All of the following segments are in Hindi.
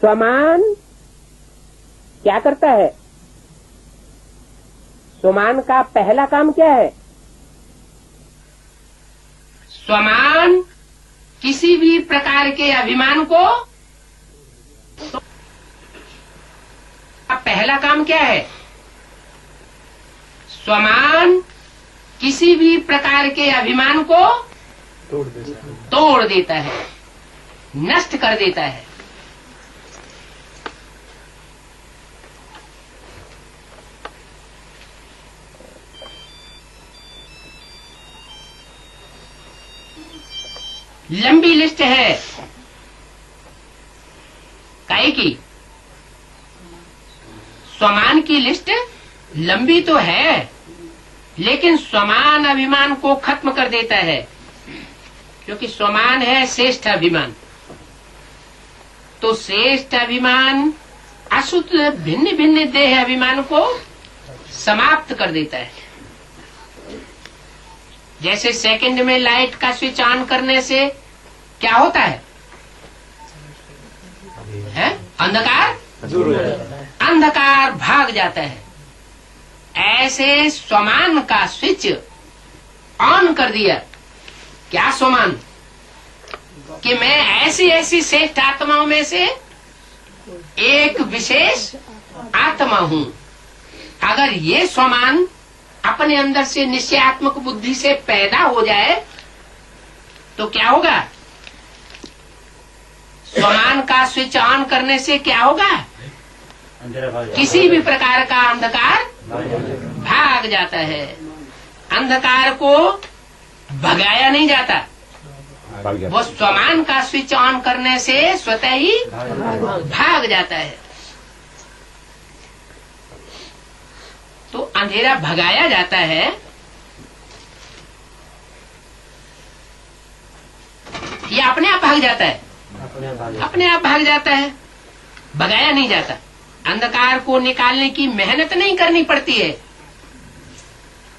स्वमान क्या करता है? स्वमान का पहला काम क्या है? स्वमान किसी भी प्रकार के अभिमान को पहला काम क्या है? स्वमान किसी भी प्रकार के अभिमान को तोड़ देता है, नष्ट कर देता है। लंबी लिस्ट है काहे की? स्वमान की लिस्ट लंबी तो है, लेकिन स्वमान अभिमान को खत्म कर देता है, क्योंकि स्वमान है श्रेष्ठ अभिमान। तो श्रेष्ठ अभिमान अशुद्ध भिन्न भिन्न देह अभिमान को समाप्त कर देता है। जैसे सेकंड में लाइट का स्विच ऑन करने से क्या होता है? अंधकार अंधकार भाग जाता है। ऐसे स्वमान का स्विच ऑन कर दिया। क्या स्वमान? कि मैं ऐसी ऐसी श्रेष्ठ आत्माओं में से एक विशेष आत्मा हूँ। अगर ये स्वमान अपने अंदर से निश्चयात्मक बुद्धि से पैदा हो जाए तो क्या होगा? स्वमान का स्विच ऑन करने से क्या होगा? किसी भी प्रकार का अंधकार भाग जाता है। अंधकार को भगाया नहीं जाता, वो स्वमान का स्विच ऑन करने से स्वतः ही भाग जाता है। तो अंधेरा भगाया जाता है, ये अपने आप भाग जाता है, अपने आप भाग जाता है, भगाया नहीं जाता। अंधकार को निकालने की मेहनत नहीं करनी पड़ती है,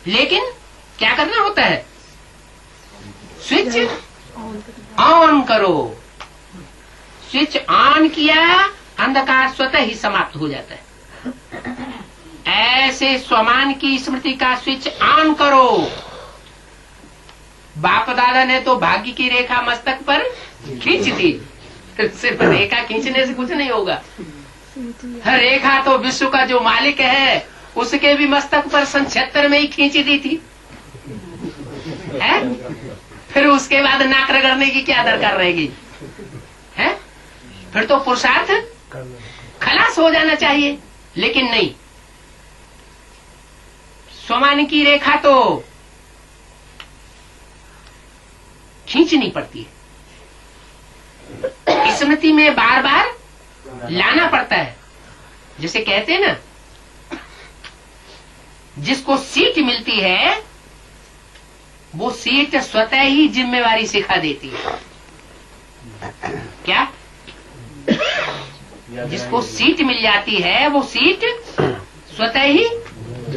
लेकिन क्या करना होता है? स्विच ऑन करो। स्विच ऑन किया, अंधकार स्वतः ही समाप्त हो जाता है। ऐसे स्वमान की स्मृति का स्विच ऑन करो। बाप दादा ने तो भाग्य की रेखा मस्तक पर खींच दी। सिर्फ रेखा खींचने से कुछ नहीं होगा। रेखा तो विश्व का जो मालिक है उसके भी मस्तक पर 76 में ही खींच दी थी, है? फिर उसके बाद नाक रगड़ने की क्या दरकार रहेगी, है? फिर तो पुरुषार्थ खलास हो जाना चाहिए, लेकिन नहीं। स्वमान की रेखा तो खींचनी पड़ती है, स्मृति में बार बार लाना पड़ता है। जैसे कहते हैं ना, जिसको सीट मिलती है वो सीट स्वतः ही जिम्मेवारी सिखा देती है। क्या? जिसको सीट मिल जाती है वो सीट स्वतः ही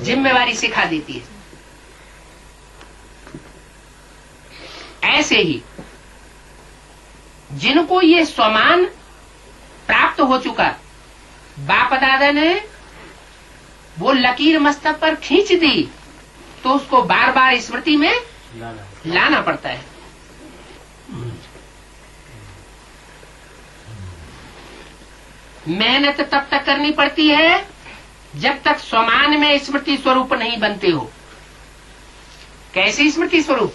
जिम्मेवारी सिखा देती है। ऐसे ही जिनको ये स्वमान प्राप्त हो चुका, बाप दादा ने वो लकीर मस्तक पर खींच दी, तो उसको बार बार स्मृति में लाना पड़ता है। मेहनत तब तक करनी पड़ती है जब तक स्वमान में स्मृति स्वरूप नहीं बनते हो। कैसी स्मृति स्वरूप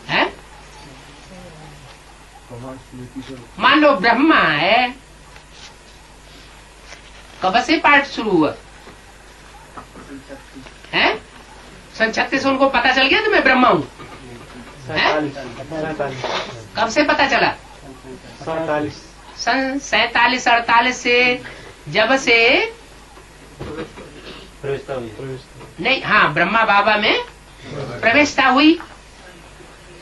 है? मान लो ब्रह्मा है, कब से पाठ शुरू हुआ है? सन 36 उनको पता चल गया तो मैं ब्रह्मा हूँ। कब से पता चला? सन 47-48 से, जब से नहीं, हाँ, ब्रह्मा बाबा में प्रवेशता हुई,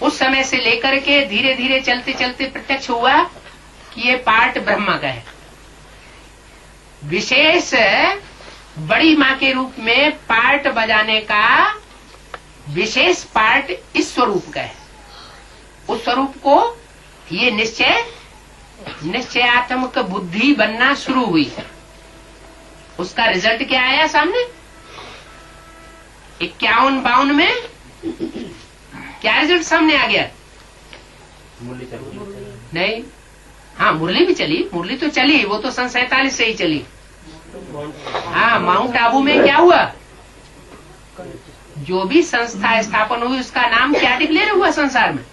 उस समय से लेकर के धीरे धीरे चलते चलते प्रत्यक्ष हुआ कि ये पार्ट ब्रह्मा का है। विशेष बड़ी माँ के रूप में पार्ट बजाने का विशेष पार्ट इस स्वरूप का है। उस स्वरूप को ये निश्चय निश्चयात्मक बुद्धि बनना शुरू हुई। उसका रिजल्ट क्या आया सामने? 51-52 में क्या रिजल्ट सामने आ गया? नहीं, हाँ मुरली भी चली, मुरली तो चली, वो तो सन 47 से ही चली। हाँ, माउंट आबू में क्या हुआ? जो भी संस्था स्थापन हुई उसका नाम क्या डिक्लेयर हुआ संसार में?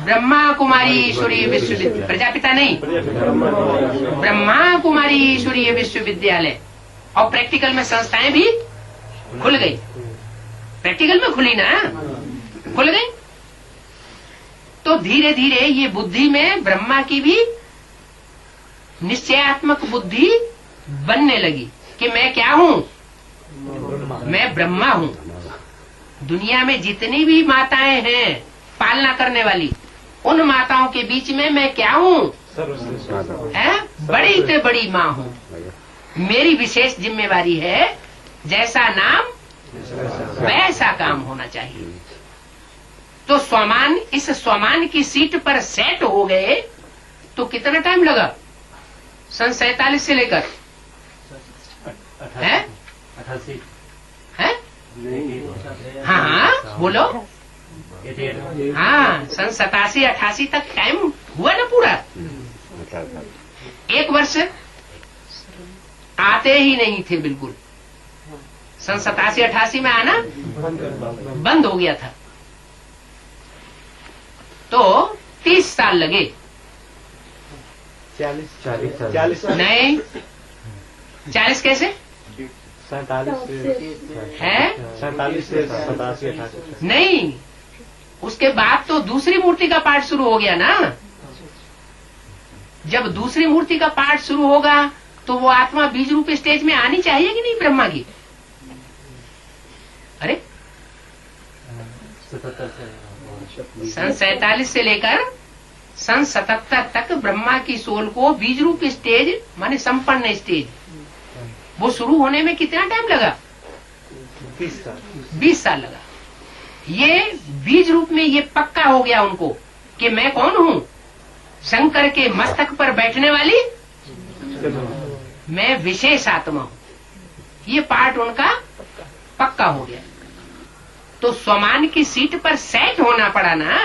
ब्रह्मा कुमारी ईश्वरीय विश्वविद्यालय, प्रजापिता नहीं, ब्रह्मा कुमारी ईश्वरीय विश्वविद्यालय। और प्रैक्टिकल में संस्थाएं भी खुल गई, प्रैक्टिकल में खुली ना, खुल गई। तो धीरे धीरे ये बुद्धि में ब्रह्मा की भी निश्चयात्मक बुद्धि बनने लगी कि मैं क्या हूँ? मैं ब्रह्मा हूँ। दुनिया में जितनी भी माताएं हैं पालना करने वाली, उन माताओं के बीच में मैं क्या हूँ? बड़ी से बड़ी माँ हूँ। मेरी विशेष जिम्मेवारी है, जैसा नाम वैसा काम होना चाहिए। तो स्वमान, इस स्वमान की सीट पर सेट हो गए तो कितना टाइम लगा? सन 47 से लेकर 88 है? हाँ बोलो। हाँ, सन 87-88 तक टाइम हुआ ना पूरा। 1 वर्ष आते ही नहीं थे बिल्कुल। सन 87-88 में आना बंद हो गया था। तो 30 साल लगे। 40 नहीं, 40 कैसे 47 है? 47 से 87-88 नहीं, उसके बाद तो दूसरी मूर्ति का पाठ शुरू हो गया ना। जब दूसरी मूर्ति का पाठ शुरू होगा तो वो आत्मा बीज रूप स्टेज में आनी चाहिए कि नहीं ब्रह्मा की? अरे सन 47 से लेकर सन 77 तक ब्रह्मा की सोल को बीज रूप स्टेज माने संपन्न स्टेज, वो शुरू होने में कितना टाइम लगा? 20 साल लगा। ये बीज रूप में ये पक्का हो गया उनको कि मैं कौन हूँ? शंकर के मस्तक पर बैठने वाली मैं विशेष आत्मा हूँ। ये पार्ट उनका पक्का हो गया। तो स्वमान की सीट पर सेट होना पड़ा ना।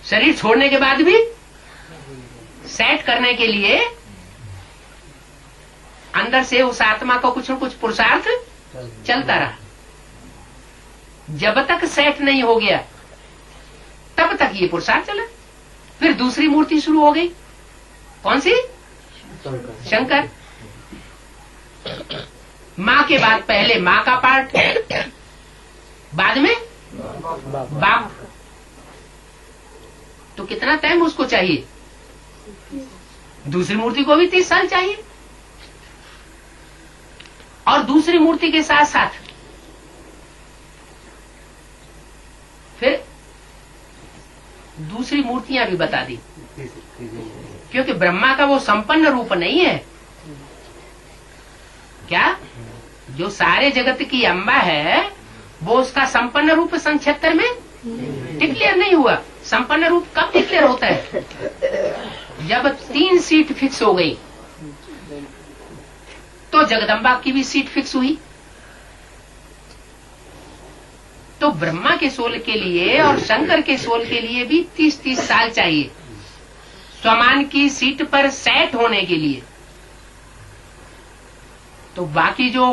शरीर छोड़ने के बाद भी सेट करने के लिए अंदर से उस आत्मा को कुछ न कुछ पुरुषार्थ चलता रहा। जब तक सेट नहीं हो गया तब तक ये पुरुषार्थ चला। फिर दूसरी मूर्ति शुरू हो गई। कौन सी? शंकर। माँ के बाद पहले माँ का पार्ट, बाद में बाप। तो कितना टाइम उसको चाहिए? दूसरी मूर्ति को भी 30 साल चाहिए। और दूसरी मूर्ति के साथ साथ फिर दूसरी मूर्तियां भी बता दी, क्योंकि ब्रह्मा का वो संपन्न रूप नहीं है। क्या? जो सारे जगत की अम्बा है वो उसका संपन्न रूप सन 76 में डिक्लेयर नहीं हुआ। संपन्न रूप कब डिक्लेयर होता है? जब 3 सीट फिक्स हो गई। तो जगदम्बा की भी सीट फिक्स हुई। तो ब्रह्मा के सोल के लिए और शंकर के सोल के लिए भी 30-30 साल चाहिए स्वमान की सीट पर सेट होने के लिए। तो बाकी जो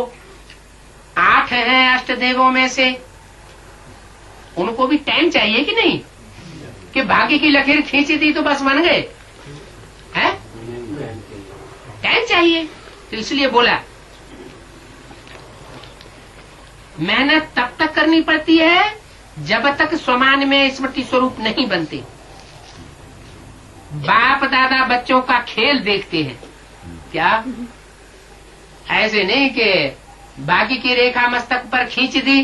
8 हैं अष्टदेवों में से, उनको भी टाइम चाहिए कि नहीं? कि भाग्य की लकीर खींची थी तो बस बन गए हैं? टाइम चाहिए। तो इसलिए बोला मेहनत तब तक करनी पड़ती है जब तक स्वमान में स्मृति स्वरूप नहीं बनते। बाप दादा बच्चों का खेल देखते हैं क्या? ऐसे नहीं कि भाग्य की रेखा मस्तक पर खींच दी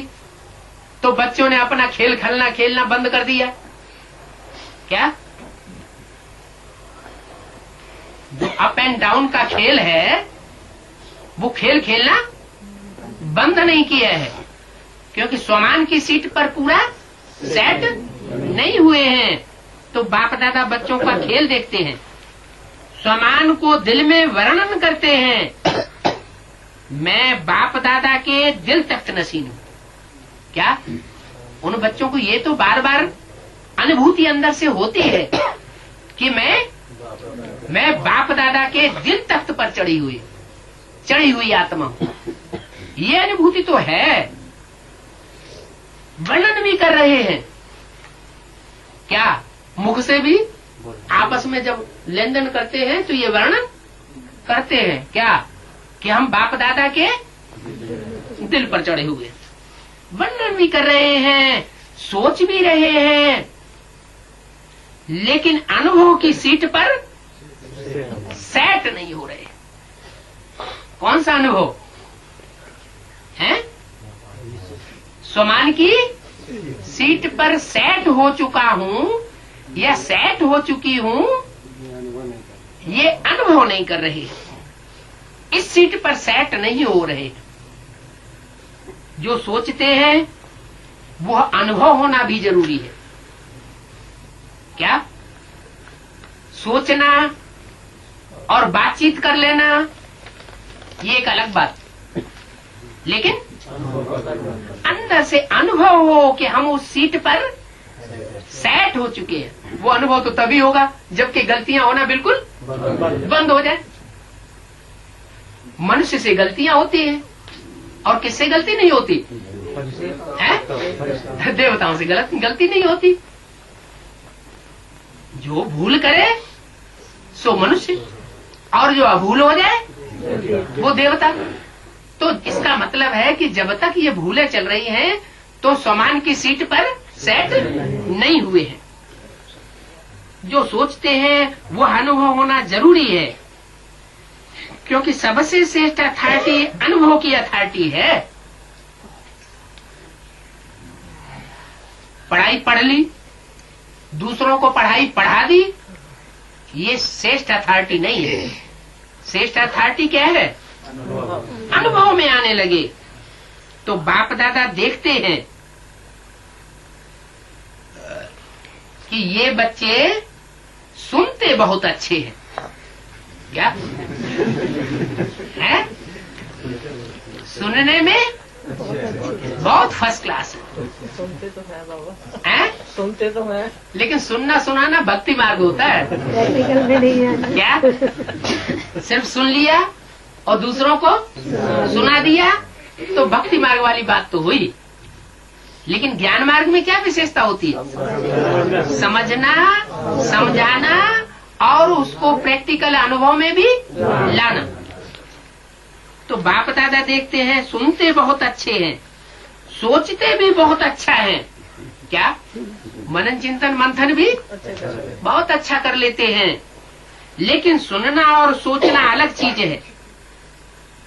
तो बच्चों ने अपना खेल खेलना बंद कर दिया क्या? जो अप एंड डाउन का खेल है वो खेल खेलना बंद नहीं किया है, क्योंकि स्वमान की सीट पर पूरा सेट नहीं हुए हैं। तो बाप दादा बच्चों का खेल देखते हैं, स्वमान को दिल में वर्णन करते हैं। मैं बाप दादा के दिल तख्त नशीन हूँ। क्या उन बच्चों को ये तो बार बार अनुभूति अंदर से होती है कि मैं बाप दादा के दिल तख्त पर चढ़ी हुई आत्मा हूँ। ये अनुभूति तो है, वर्णन भी कर रहे हैं। क्या मुख से भी आपस में जब लेन देन करते हैं तो ये वर्णन करते हैं क्या कि हम बाप दादा के दिल पर चढ़े हुए, वर्णन भी कर रहे हैं, सोच भी रहे हैं, लेकिन अनुभव की सीट पर सेट नहीं हो रहे। कौन सा अनुभव है? स्वमान की सीट पर सेट हो चुका हूँ या सेट हो चुकी हूँ, ये अनुभव नहीं कर रहे। इस सीट पर सेट नहीं हो रहे। जो सोचते हैं वह अनुभव होना भी जरूरी है। क्या सोचना और बातचीत कर लेना ये एक अलग बात, लेकिन अंदर से अनुभव हो कि हम उस सीट पर सेट हो चुके हैं। वो अनुभव तो तभी होगा जबकि गलतियां होना बिल्कुल बंद हो जाए। मनुष्य से गलतियां होती हैं और किससे गलती नहीं होती है? देवताओं से गलती नहीं होती। जो भूल करे सो मनुष्य, और जो अभूल हो जाए वो देवता। तो इसका मतलब है कि जब तक ये भूलें चल रही हैं तो स्वमान की सीट पर सेट नहीं हुए हैं। जो सोचते हैं वो अनुभव होना जरूरी है, क्योंकि सबसे श्रेष्ठ अथॉरिटी अनुभव की अथॉरिटी है। पढ़ाई पढ़ ली, दूसरों को पढ़ाई पढ़ा दी, ये श्रेष्ठ अथॉरिटी नहीं है। श्रेष्ठ अथॉरिटी क्या है? अनुभव में आने लगे। तो बाप दादा देखते हैं कि ये बच्चे सुनते बहुत अच्छे हैं। क्या है? सुनने में बहुत फर्स्ट क्लास है। सुनते तो है बाबा, हैं? सुनते तो है, लेकिन सुनना सुनाना भक्ति मार्ग होता है। प्रैक्टिकल में नहीं है। क्या सिर्फ सुन लिया और दूसरों को सुना दिया तो भक्ति मार्ग वाली बात तो हुई, लेकिन ज्ञान मार्ग में क्या विशेषता होती है? समझना, समझाना और उसको प्रैक्टिकल अनुभव में भी लाना। तो बाप दादा देखते हैं सुनते बहुत अच्छे हैं, सोचते भी बहुत अच्छा है। क्या मनन चिंतन मंथन भी बहुत अच्छा कर लेते हैं, लेकिन सुनना और सोचना अलग चीज है।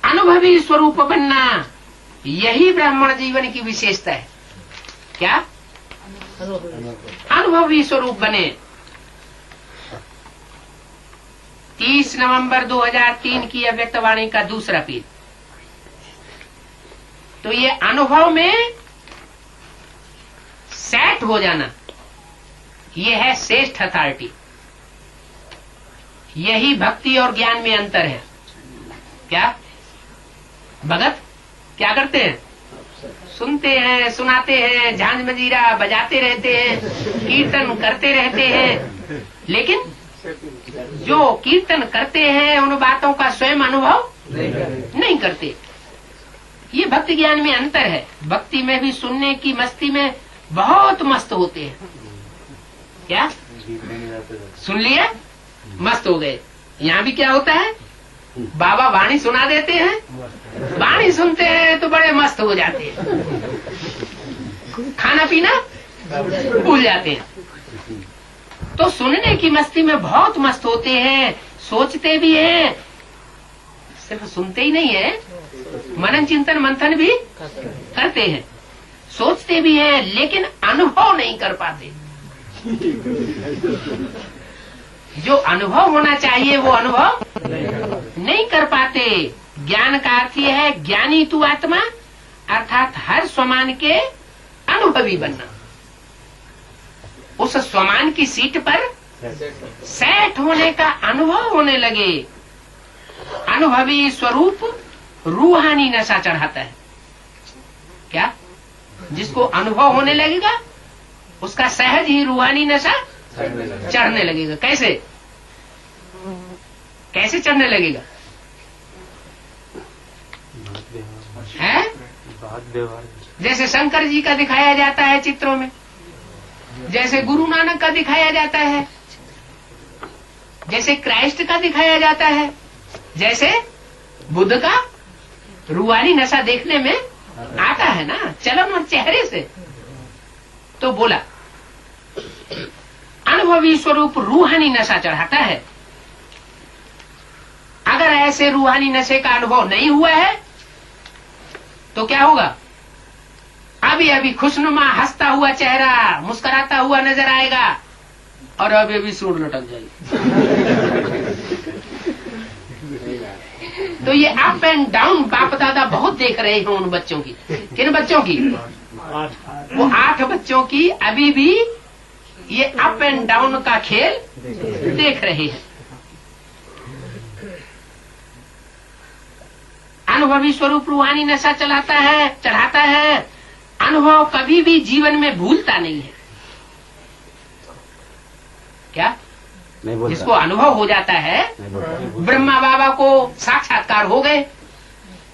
अनुभवी स्वरूप बनना यही ब्राह्मण जीवन की विशेषता है। क्या अनुभवी स्वरूप बने। 30 नवंबर 2003 की अव्यक्तवाणी का दूसरा पेज। तो ये अनुभव में सेट हो जाना, ये है श्रेष्ठ अथॉरिटी। यही भक्ति और ज्ञान में अंतर है। क्या भगत क्या करते हैं? सुनते हैं, सुनाते हैं, झांझ मजीरा बजाते रहते हैं, कीर्तन करते रहते हैं, लेकिन जो कीर्तन करते हैं उन बातों का स्वयं अनुभव नहीं करते। ये भक्ति ज्ञान में अंतर है। भक्ति में भी सुनने की मस्ती में बहुत मस्त होते हैं। क्या सुन लिया मस्त हो गए। यहाँ भी क्या होता है? बाबा वाणी सुना देते हैं, वाणी सुनते हैं तो बड़े मस्त हो जाते हैं, खाना पीना भूल जाते हैं। तो सुनने की मस्ती में बहुत मस्त होते हैं, सोचते भी हैं, सिर्फ सुनते ही नहीं है, मनन चिंतन मंथन भी करते हैं, सोचते भी हैं, लेकिन अनुभव नहीं कर पाते। जो अनुभव होना चाहिए वो अनुभव नहीं कर पाते। ज्ञान का अर्थ यह है ज्ञानी तू आत्मा, अर्थात हर स्वमान के अनुभवी बनना। उस स्वमान की सीट पर सेट होने का अनुभव होने लगे। अनुभवी स्वरूप रूहानी नशा चढ़ाता है। क्या? जिसको अनुभव होने लगेगा उसका सहज ही रूहानी नशा चढ़ने लगेगा। कैसे कैसे चढ़ने लगेगा? है? जैसे शंकर जी का दिखाया जाता है चित्रों में, जैसे गुरु नानक का दिखाया जाता है, जैसे क्राइस्ट का दिखाया जाता है, जैसे बुद्ध का रूहानी नशा देखने में आता है ना, चलन और चेहरे से। तो बोला अनुभवी स्वरूप रूहानी नशा चढ़ाता है। अगर ऐसे रूहानी नशे का अनुभव नहीं हुआ है तो क्या होगा? अभी अभी खुशनुमा हंसता हुआ चेहरा मुस्कुराता हुआ नजर आएगा और अभी अभी सूंड लटक जाएगी। तो ये अप एंड डाउन बाप दादा बहुत देख रहे हैं उन बच्चों की। किन बच्चों की? वो 8 बच्चों की अभी भी ये अप एंड डाउन का खेल देख रहे हैं। अनुभवी स्वरूप रूहानी नशा चढ़ाता है। अनुभव कभी भी जीवन में भूलता नहीं है। क्या? जिसको अनुभव हो जाता है, ब्रह्मा बाबा को साक्षात्कार हो गए,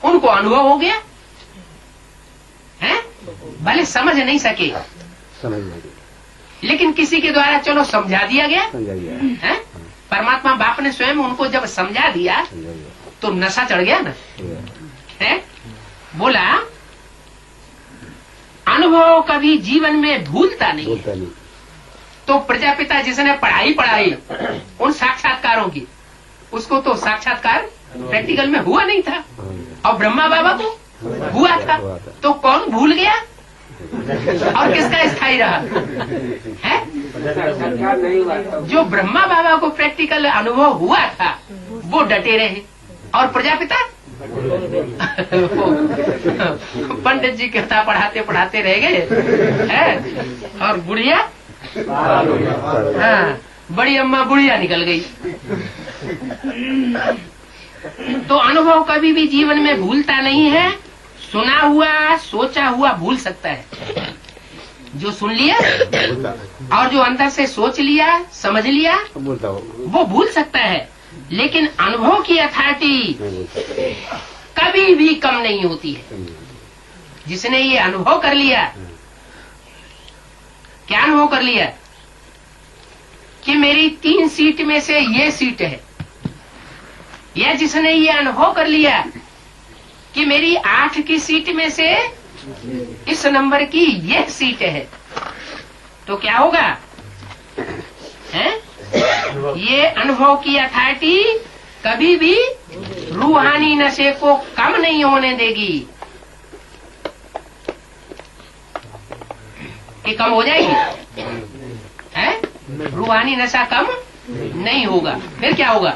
उनको अनुभव हो गया है, भले समझ नहीं सके, लेकिन किसी के द्वारा चलो समझा दिया गया है। परमात्मा बाप ने स्वयं उनको जब समझा दिया तो नशा चढ़ गया ना है। बोला अनुभव कभी जीवन में भूलता नहीं है। तो प्रजापिता जिसने पढ़ाई उन साक्षात्कारों की, उसको तो साक्षात्कार प्रैक्टिकल में हुआ नहीं था, और ब्रह्मा बाबा को हुआ था। तो कौन भूल गया और किसका स्थायी रहा है? जो ब्रह्मा बाबा को प्रैक्टिकल अनुभव हुआ था वो डटे रहे, और प्रजापिता पंडित जी कहता पढ़ाते रह गए है, और बुढ़िया हाँ, बड़ी अम्मा बुढ़िया निकल गई। तो अनुभव कभी भी जीवन में भूलता नहीं है। सुना हुआ सोचा हुआ भूल सकता है। जो सुन लिया और जो अंदर से सोच लिया समझ लिया वो भूल सकता है, लेकिन अनुभव की अथॉरिटी कभी भी कम नहीं होती है। जिसने ये अनुभव कर लिया, क्या अनुभव कर लिया कि मेरी 3 सीट में से ये सीट है, या जिसने ये अनुभव कर लिया कि मेरी 8 की सीट में से इस नंबर की ये सीट है, तो क्या होगा है? ये अनुभव की अथॉरिटी कभी भी रूहानी नशे को कम नहीं होने देगी। ये कम हो जाएगी है? रूहानी नशा कम नहीं होगा। फिर क्या होगा?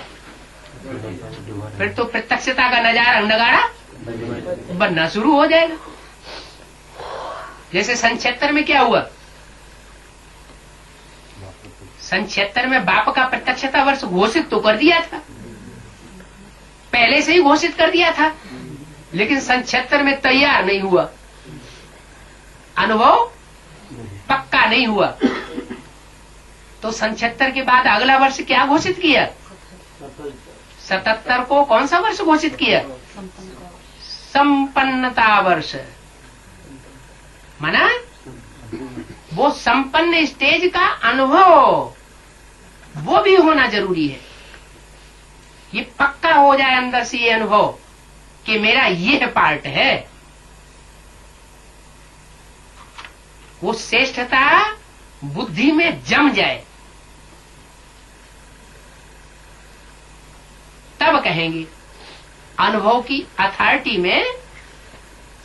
फिर तो प्रत्यक्षता का नगाड़ा बनना शुरू हो जाएगा। जैसे सन 76 में क्या हुआ? सन 76 में बाप का प्रत्यक्षता वर्ष घोषित तो कर दिया था, पहले से ही घोषित कर दिया था, लेकिन सन 76 में तैयार नहीं हुआ, अनुभव पक्का नहीं हुआ। तो सन 76 के बाद अगला वर्ष क्या घोषित किया? 77 को कौन सा वर्ष घोषित किया? संपन्नता वर्ष। माना वो संपन्न स्टेज का अनुभव वो भी होना जरूरी है। ये पक्का हो जाए अंदर से ये अनुभव कि मेरा ये पार्ट है, वो श्रेष्ठता बुद्धि में जम जाए, तब कहेंगे अनुभव की अथॉरिटी में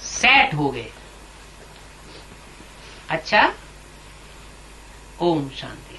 सेट हो गए। अच्छा, ओम शांति।